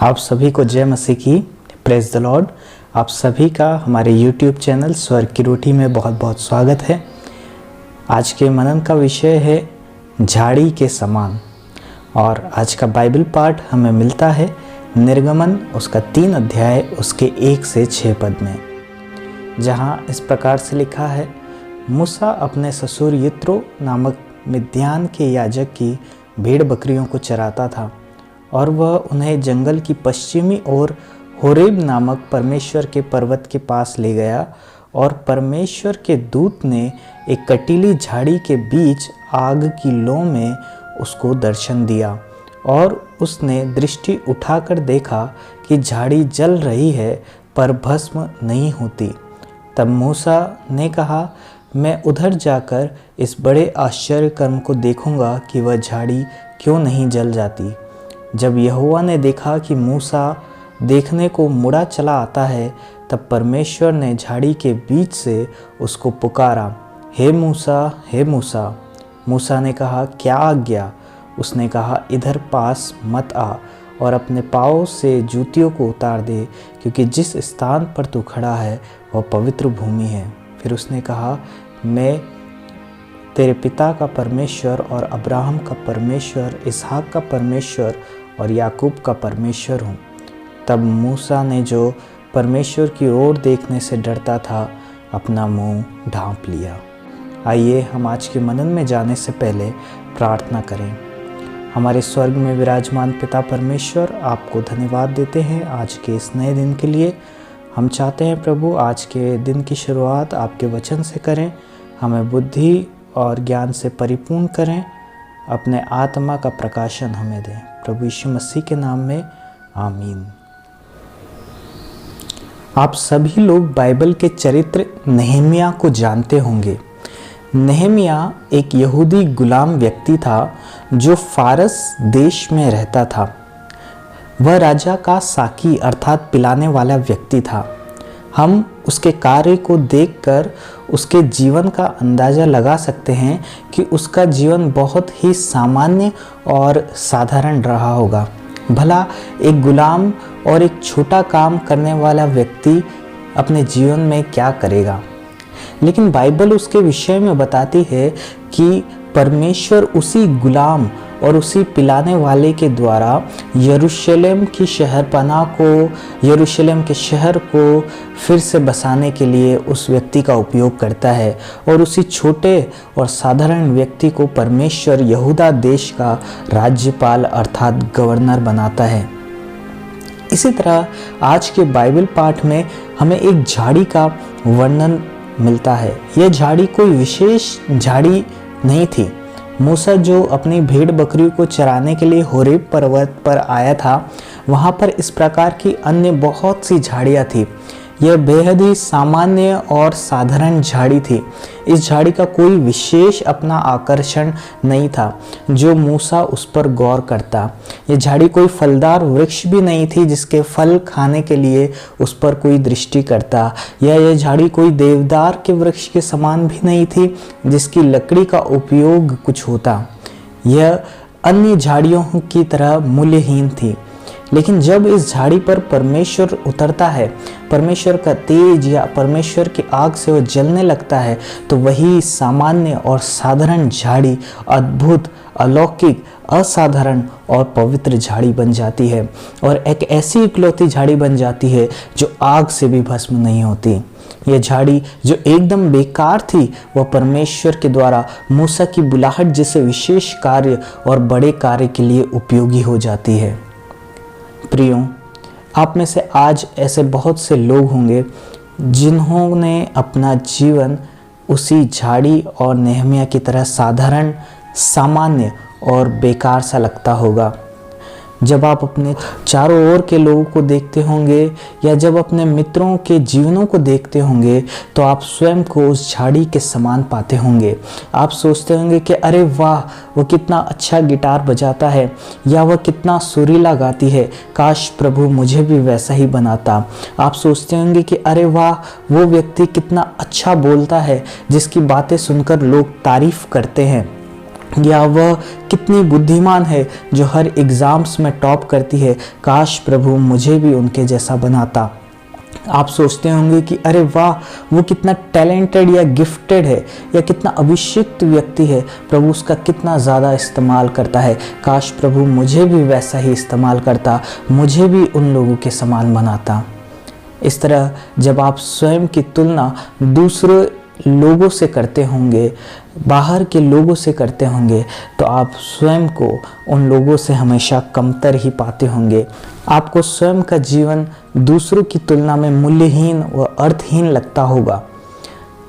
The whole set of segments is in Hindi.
आप सभी को जय मसीह की, प्रेज द लॉर्ड। आप सभी का हमारे YouTube चैनल स्वर्ग की रोटी में बहुत बहुत स्वागत है। आज के मनन का विषय है झाड़ी के समान, और आज का बाइबल पाठ हमें मिलता है निर्गमन उसका 3 अध्याय उसके 1 से 6 पद में, जहाँ इस प्रकार से लिखा है। मूसा अपने ससुर यित्रो नामक मिद्यान के याजक की भेड़ बकरियों को चराता था, और वह उन्हें जंगल की पश्चिमी ओर होरेब नामक परमेश्वर के पर्वत के पास ले गया, और परमेश्वर के दूत ने एक कटीली झाड़ी के बीच आग की लौ में उसको दर्शन दिया, और उसने दृष्टि उठाकर देखा कि झाड़ी जल रही है पर भस्म नहीं होती। तब मूसा ने कहा, मैं उधर जाकर इस बड़े आश्चर्य कर्म को देखूंगा कि वह झाड़ी क्यों नहीं जल जाती। जब यहोवा ने देखा कि मूसा देखने को मुड़ा चला आता है, तब परमेश्वर ने झाड़ी के बीच से उसको पुकारा, हे मूसा, हे मूसा। मूसा ने कहा, क्या आज्ञा? उसने कहा, इधर पास मत आ और अपने पाँव से जूतियों को उतार दे, क्योंकि जिस स्थान पर तू खड़ा है वह पवित्र भूमि है। फिर उसने कहा, मैं तेरे पिता का परमेश्वर और अब्राहम का परमेश्वर, इसहाक का परमेश्वर और याकूब का परमेश्वर हूँ। तब मूसा ने, जो परमेश्वर की ओर देखने से डरता था, अपना मुंह ढांप लिया। आइए हम आज के मनन में जाने से पहले प्रार्थना करें। हमारे स्वर्ग में विराजमान पिता परमेश्वर, आपको धन्यवाद देते हैं आज के इस नए दिन के लिए। हम चाहते हैं प्रभु, आज के दिन की शुरुआत आपके वचन से करें, हमें बुद्धि और ज्ञान से परिपूर्ण करें, अपने आत्मा का प्रकाशन हमें दें। प्रभु यीशु मसीह के नाम में आमीन। आप सभी लोग बाइबल के चरित्र नेहमिया को जानते होंगे। नेहमिया एक यहूदी गुलाम व्यक्ति था जो फारस देश में रहता था। वह राजा का साकी अर्थात पिलाने वाला व्यक्ति था। हम उसके कार्य को देखकर उसके जीवन का अंदाज़ा लगा सकते हैं कि उसका जीवन बहुत ही सामान्य और साधारण रहा होगा। भला एक गुलाम और एक छोटा काम करने वाला व्यक्ति अपने जीवन में क्या करेगा? लेकिन बाइबल उसके विषय में बताती है कि परमेश्वर उसी गुलाम और उसी पिलाने वाले के द्वारा यरूशलेम की शहरपनाह को, यरूशलेम के शहर को फिर से बसाने के लिए उस व्यक्ति का उपयोग करता है, और उसी छोटे और साधारण व्यक्ति को परमेश्वर यहूदा देश का राज्यपाल अर्थात गवर्नर बनाता है। इसी तरह आज के बाइबल पाठ में हमें एक झाड़ी का वर्णन मिलता है। यह झाड़ी कोई विशेष झाड़ी नहीं थी। मूसा जो अपनी भेड़ बकरियों को चराने के लिए होरेब पर्वत पर आया था, वहाँ पर इस प्रकार की अन्य बहुत सी झाड़ियाँ थी। यह बेहद ही सामान्य और साधारण झाड़ी थी। इस झाड़ी का कोई विशेष अपना आकर्षण नहीं था जो मूसा उस पर गौर करता। यह झाड़ी कोई फलदार वृक्ष भी नहीं थी जिसके फल खाने के लिए उस पर कोई दृष्टि करता, या यह झाड़ी कोई देवदार के वृक्ष के समान भी नहीं थी जिसकी लकड़ी का उपयोग कुछ होता। यह अन्य झाड़ियों की तरह मूल्यहीन थी। लेकिन जब इस झाड़ी पर परमेश्वर उतरता है, परमेश्वर का तेज या परमेश्वर की आग से वह जलने लगता है, तो वही सामान्य और साधारण झाड़ी अद्भुत, अलौकिक, असाधारण और पवित्र झाड़ी बन जाती है, और एक ऐसी इकलौती झाड़ी बन जाती है जो आग से भी भस्म नहीं होती। यह झाड़ी जो एकदम बेकार थी, वह परमेश्वर के द्वारा मूसा की बुलाहट जैसे विशेष कार्य और बड़े कार्य के लिए उपयोगी हो जाती है। प्रियो, आप में से आज ऐसे बहुत से लोग होंगे जिन्होंने अपना जीवन उसी झाड़ी और नेहमिया की तरह साधारण, सामान्य और बेकार सा लगता होगा। जब आप अपने चारों ओर के लोगों को देखते होंगे या जब अपने मित्रों के जीवनों को देखते होंगे, तो आप स्वयं को उस झाड़ी के समान पाते होंगे। आप सोचते होंगे कि अरे वाह, वो कितना अच्छा गिटार बजाता है, या वह कितना सुरीला गाती है, काश प्रभु मुझे भी वैसा ही बनाता। आप सोचते होंगे कि अरे वाह, वो व्यक्ति कितना अच्छा बोलता है, जिसकी बातें सुनकर लोग तारीफ करते हैं। या वह कितनी बुद्धिमान है जो हर एग्ज़ाम्स में टॉप करती है, काश प्रभु मुझे भी उनके जैसा बनाता। आप सोचते होंगे कि अरे वाह, वो कितना टैलेंटेड या गिफ्टेड है, या कितना अभिषिक्त व्यक्ति है, प्रभु उसका कितना ज़्यादा इस्तेमाल करता है, काश प्रभु मुझे भी वैसा ही इस्तेमाल करता, मुझे भी उन लोगों के समान बनाता। इस तरह जब आप स्वयं की तुलना दूसरे लोगों से करते होंगे, बाहर के लोगों से करते होंगे, तो आप स्वयं को उन लोगों से हमेशा कमतर ही पाते होंगे। आपको स्वयं का जीवन दूसरों की तुलना में मूल्यहीन व अर्थहीन लगता होगा।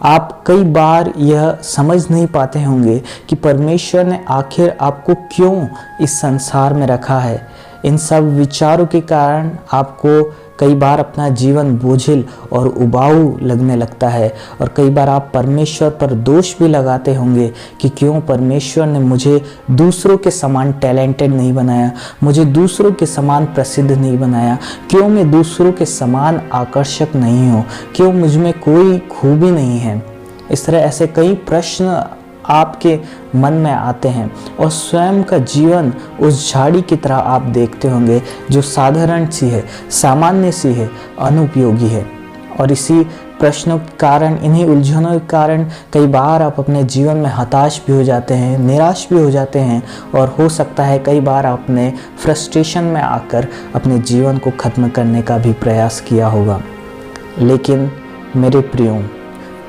आप कई बार यह समझ नहीं पाते होंगे कि परमेश्वर ने आखिर आपको क्यों इस संसार में रखा है। इन सब विचारों के कारण आपको कई बार अपना जीवन बोझिल और उबाऊ लगने लगता है, और कई बार आप परमेश्वर पर दोष भी लगाते होंगे कि क्यों परमेश्वर ने मुझे दूसरों के समान टैलेंटेड नहीं बनाया, मुझे दूसरों के समान प्रसिद्ध नहीं बनाया, क्यों मैं दूसरों के समान आकर्षक नहीं हूँ, क्यों मुझ में कोई खूबी नहीं है। इस तरह ऐसे कई प्रश्न आपके मन में आते हैं, और स्वयं का जीवन उस झाड़ी की तरह आप देखते होंगे जो साधारण सी है, सामान्य सी है, अनुपयोगी है। और इसी प्रश्नों के कारण, इन्हीं उलझनों के कारण कई बार आप अपने जीवन में हताश भी हो जाते हैं, निराश भी हो जाते हैं, और हो सकता है कई बार आपने फ्रस्ट्रेशन में आकर अपने जीवन को ख़त्म करने का भी प्रयास किया होगा। लेकिन मेरे प्रियो,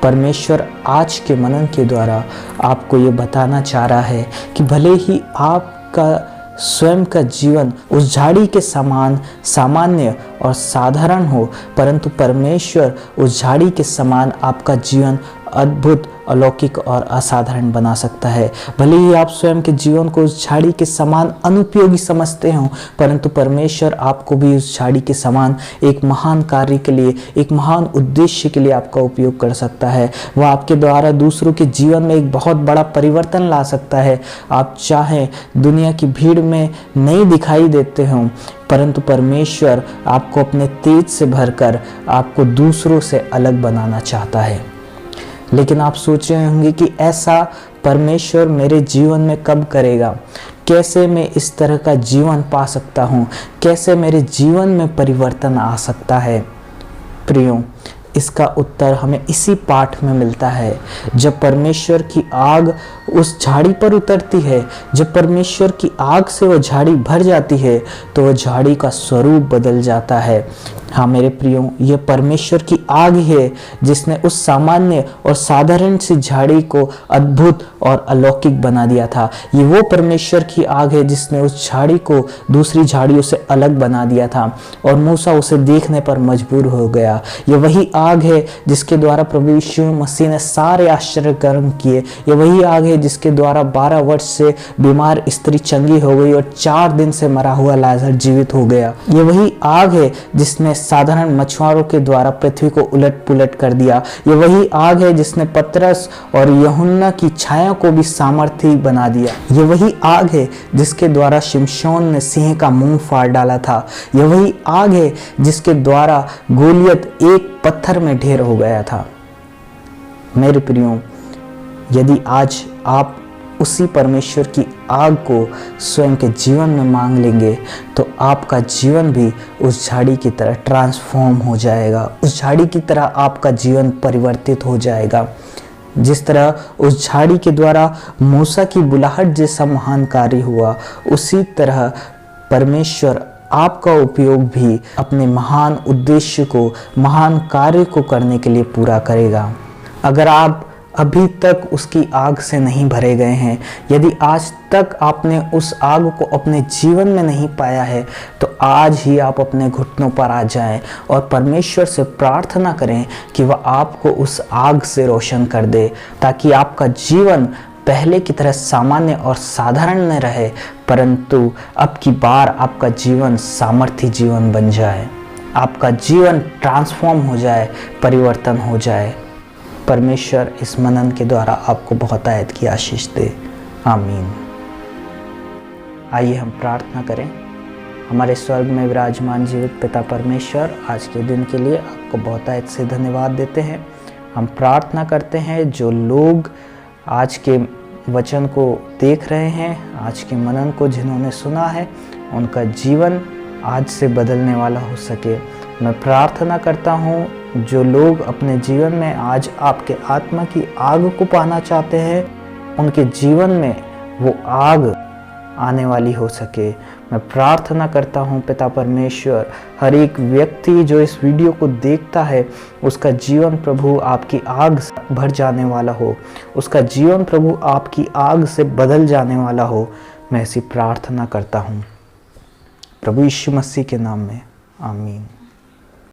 परमेश्वर आज के मनन के द्वारा आपको ये बताना चाह रहा है कि भले ही आपका स्वयं का जीवन उस झाड़ी के समान सामान्य और साधारण हो, परंतु परमेश्वर उस झाड़ी के समान आपका जीवन अद्भुत, अलौकिक और असाधारण बना सकता है। भले ही आप स्वयं के जीवन को उस झाड़ी के समान अनुपयोगी समझते हो, परंतु परमेश्वर आपको भी उस झाड़ी के समान एक महान कार्य के लिए, एक महान उद्देश्य के लिए आपका उपयोग कर सकता है। वह आपके द्वारा दूसरों के जीवन में एक बहुत बड़ा परिवर्तन ला सकता है। आप चाहें दुनिया की भीड़ में नहीं दिखाई देते हो, परंतु परमेश्वर आपको अपने तेज से भरकर आपको दूसरों से अलग बनाना चाहता है। लेकिन आप सोच रहे होंगे कि ऐसा परमेश्वर मेरे जीवन में कब करेगा, कैसे मैं इस तरह का जीवन पा सकता हूँ, कैसे मेरे जीवन में परिवर्तन आ सकता है। प्रियो, इसका उत्तर हमें इसी पाठ में मिलता है। जब परमेश्वर की आग उस झाड़ी पर उतरती है, जब परमेश्वर की आग से वह झाड़ी भर जाती है, तो वह झाड़ी का स्वरूप बदल जाता है। हाँ मेरे प्रियो, यह परमेश्वर की आग है जिसने उस सामान्य और साधारण सी झाड़ी को अद्भुत और अलौकिक बना दिया था। ये वो परमेश्वर की आग है जिसने उस झाड़ी को दूसरी झाड़ियों से अलग बना दिया था, और मूसा उसे देखने पर मजबूर हो गया। ये वही आग है जिसके द्वारा प्रभु यीशु मसीह ने सारे आश्चर्य कर्म किए। ये वही आग है जिसके द्वारा 12 वर्ष से बीमार स्त्री चंगी हो गई और 4 दिन से मरा हुआ लाजर जीवित हो गया। ये वही आग है जिसने साधारण मछुआरों के द्वारा पृथ्वी को उलट पुलट कर दिया। ये वही आग है जिसने पतरस और यूहन्ना की छाया को भी सामर्थी बना दिया। ये वही आग है जिसके द्वारा शिमशोन ने सिंह का मुंह फाड़ डाला था। ये वही आग है जिसके द्वारा गोलियत एक पत्थर में ढेर हो गया था। मेरे प्रियो, यदि आज आप उसी परमेश्वर की आग को स्वयं के जीवन में मांग लेंगे, तो आपका जीवन भी उस झाड़ी की तरह ट्रांसफॉर्म हो जाएगा। उस झाड़ी की तरह आपका जीवन परिवर्तित हो जाएगा। जिस तरह उस झाड़ी के द्वारा मूसा की बुलाहट जैसा महान कार्य हुआ, उसी तरह परमेश्वर आपका उपयोग भी अपने महान उद्देश्य को, महान कार्य को करने के लिए पूरा करेगा। अगर आप अभी तक उसकी आग से नहीं भरे गए हैं, यदि आज तक आपने उस आग को अपने जीवन में नहीं पाया है, तो आज ही आप अपने घुटनों पर आ जाएं और परमेश्वर से प्रार्थना करें कि वह आपको उस आग से रोशन कर दे, ताकि आपका जीवन पहले की तरह सामान्य और साधारण न रहे, परंतु अब की बार आपका जीवन सामर्थी जीवन बन जाए, आपका जीवन ट्रांसफॉर्म हो जाए, परिवर्तन हो जाए। परमेश्वर इस मनन के द्वारा आपको बहुत आयत की आशीष दे। आमीन। आइए हम प्रार्थना करें। हमारे स्वर्ग में विराजमान जीवित पिता परमेश्वर, आज के दिन के लिए आपको बहुत आयत से धन्यवाद देते हैं। हम प्रार्थना करते हैं जो लोग आज के वचन को देख रहे हैं, आज के मनन को जिन्होंने सुना है, उनका जीवन आज से बदलने वाला हो सके। मैं प्रार्थना करता हूँ जो लोग अपने जीवन में आज आपके आत्मा की आग को पाना चाहते हैं, उनके जीवन में वो आग आने वाली हो सके। मैं प्रार्थना करता हूँ पिता परमेश्वर, हर एक व्यक्ति जो इस वीडियो को देखता है, उसका जीवन प्रभु आपकी आग से भर जाने वाला हो, उसका जीवन प्रभु आपकी आग से बदल जाने वाला हो। मैं ऐसी प्रार्थना करता हूँ प्रभु यीशु मसीह के नाम में, आमीन।